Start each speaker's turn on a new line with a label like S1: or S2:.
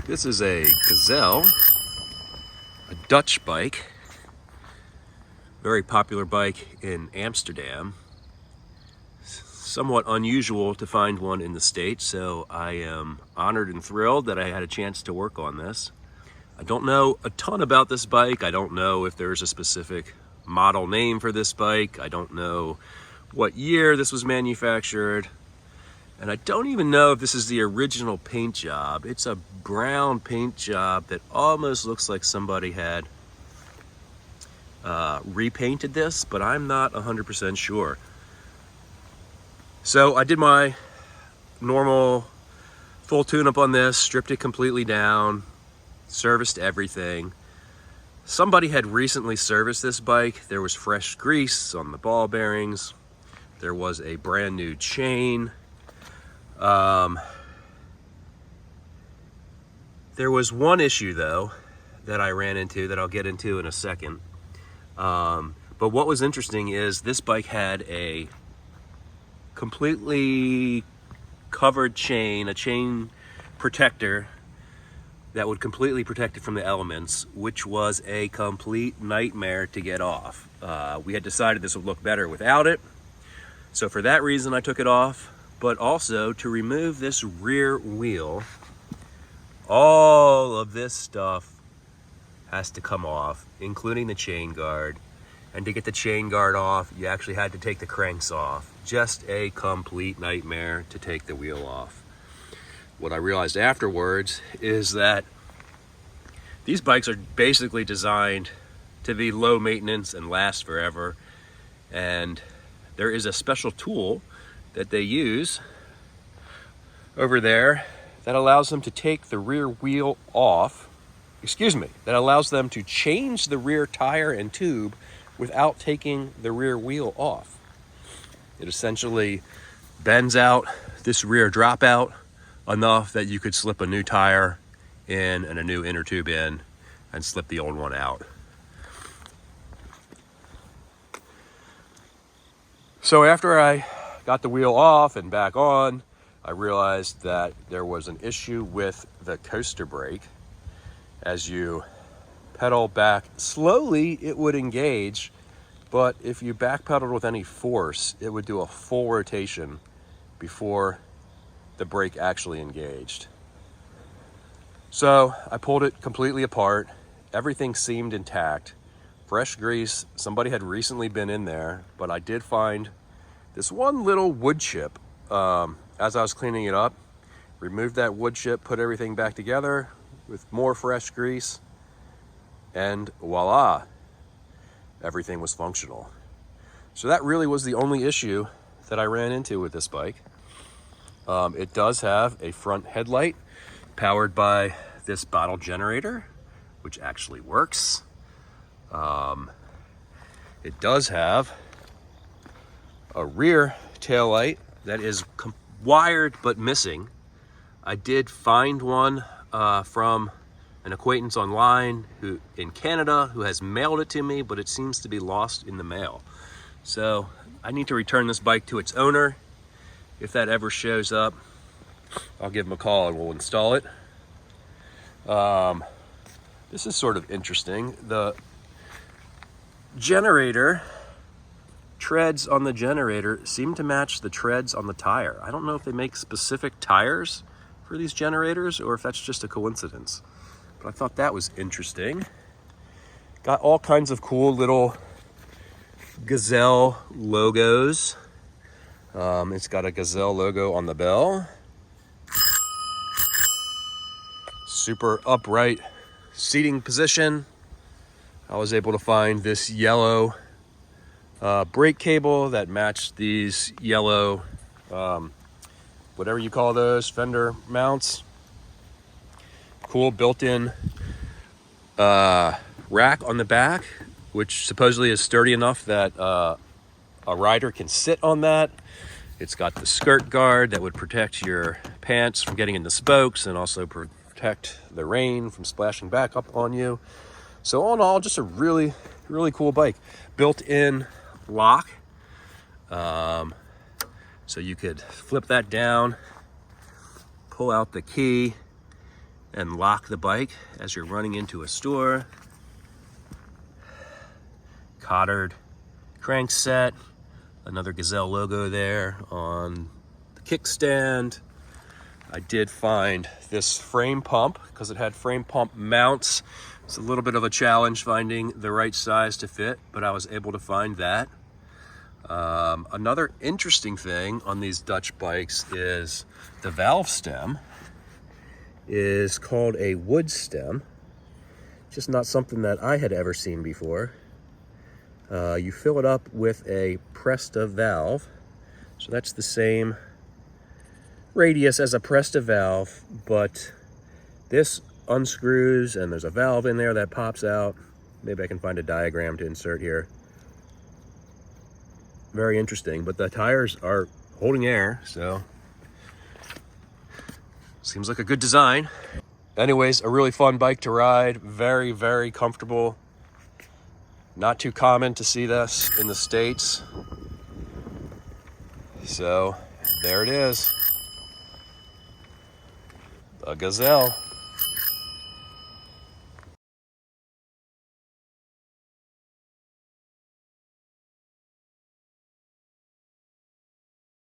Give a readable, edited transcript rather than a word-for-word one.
S1: This is a Gazelle, a Dutch bike, very popular bike in Amsterdam. Somewhat unusual to find one in the States, so I am honored and thrilled that I had a chance to work on this. I don't know a ton about this bike. I don't know if there's a specific model name for this bike. I don't know what year this was manufactured. And I don't even know if this is the original paint job. It's a brown paint job that almost looks like somebody had repainted this, but I'm not 100% sure. So I did my normal full tune-up on this, stripped it completely down, serviced everything. Somebody had recently serviced this bike. There was fresh grease on the ball bearings. There was a brand new chain. There was one issue though that I ran into that I'll get into in a second. But what was interesting is this bike had a completely covered chain, a chain protector that would completely protect it from the elements, which was a complete nightmare to get off. We had decided this would look better without it. So for that reason, I took it off. But also to remove this rear wheel, all of this stuff has to come off, including the chain guard. And to get the chain guard off, you actually had to take the cranks off. Just a complete nightmare to take the wheel off. What I realized afterwards is that these bikes are basically designed to be low maintenance and last forever. And there is a special tool that they use over there that allows them to take the rear wheel off, that allows them to change the rear tire and tube without taking the rear wheel off. It essentially bends out this rear dropout enough that you could slip a new tire in and a new inner tube in and slip the old one out. So after I got the wheel off and back on, I realized that there was an issue with the coaster brake. As you pedal back slowly, it would engage, but if you back pedaled with any force, it would do a full rotation before the brake actually engaged. So I pulled it completely apart. Everything seemed intact. Fresh grease, somebody had recently been in there, but I did find this one little wood chip as I was cleaning it up. Removed that wood chip, put everything back together with more fresh grease, and voila, everything was functional. So that really was the only issue that I ran into with this bike. It does have a front headlight powered by this bottle generator, which actually works. It does have a rear tail light that is wired but missing. I did find one from an acquaintance online in Canada who has mailed it to me, but it seems to be lost in the mail. So I need to return this bike to its owner. If that ever shows up, I'll give him a call and we'll install it. This is sort of interesting. The generator treads on the generator seem to match the treads on the tire. I don't know if they make specific tires for these generators or if that's just a coincidence, but I thought that was interesting. Got all kinds of cool little Gazelle logos. It's got a Gazelle logo on the bell. Super upright seating position. I was able to find this yellow brake cable that matched these yellow, whatever you call those, fender mounts. Cool built-in rack on the back, which supposedly is sturdy enough that a rider can sit on that. It's got the skirt guard that would protect your pants from getting in the spokes and also protect the rain from splashing back up on you. So all in all, just a really, really cool bike. Built-in lock. So you could flip that down, pull out the key, and lock the bike as you're running into a store. Cottard crank set, another Gazelle logo there on the kickstand. I did find this frame pump because it had frame pump mounts. It's a little bit of a challenge finding the right size to fit, but I was able to find that. Another interesting thing on these Dutch bikes is the valve stem is called a wood stem. Just not something that I had ever seen before. You fill it up with a Presta valve. So that's the same radius as a Presta valve, but this unscrews and there's a valve in there that pops out. Maybe I can find a diagram to insert here. Very interesting, but the tires are holding air, so seems like a good design. Anyways, a really fun bike to ride. Very, very comfortable. Not too common to see this in the States. So there it is. A Gazelle.